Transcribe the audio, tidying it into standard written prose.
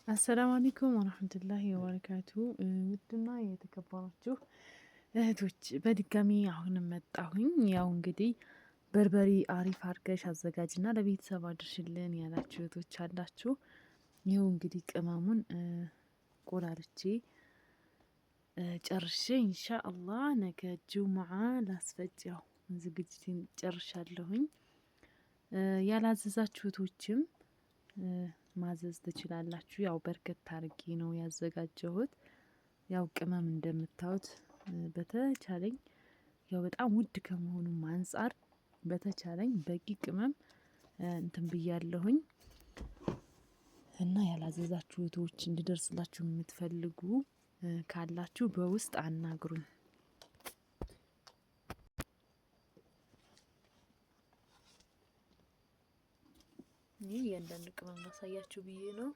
አሰላሙ አለይኩም ወራህመቱላሂ ወበረካቱ። ውድና የተከበራችሁ እህቶች በድጋሚ አሁንም መጣሁኝ። ያው እንግዲህ በርበሬ አሪፍ አድርገሽ አዘጋጅና ለቤተሰብ አድርሽልን ያላችሁ እህቶች አላችሁ። ይኸው እንግዲህ ቅመሙን ቆራርቼ ጨርሼ ኢንሻአላህ ነገ ጁምዓ ላስፈጭ ያው ዝግጅቴን ጨርሻለሁኝ። ያላዘዛችሁ እህቶችም ማዘዝ ትችላላችሁ። ያው በርከት አርጌ ነው ያዘጋጀሁት። ያው ቅመም እንደምታዩት በተቻለኝ ያው በጣም ውድ ከመሆኑም አንፃር በተቻለኝ በቂ ቅመም እንትን ብያለሁኝ። እና ያላዘዛችሁ እህቶች እንዲደርስላችሁ የምትፈልጉ ካላችሁ በውስጥ አናግሩኝ። ይህ እያንዳንዱ ቅመም ማሳያችሁ ብዬ ነው።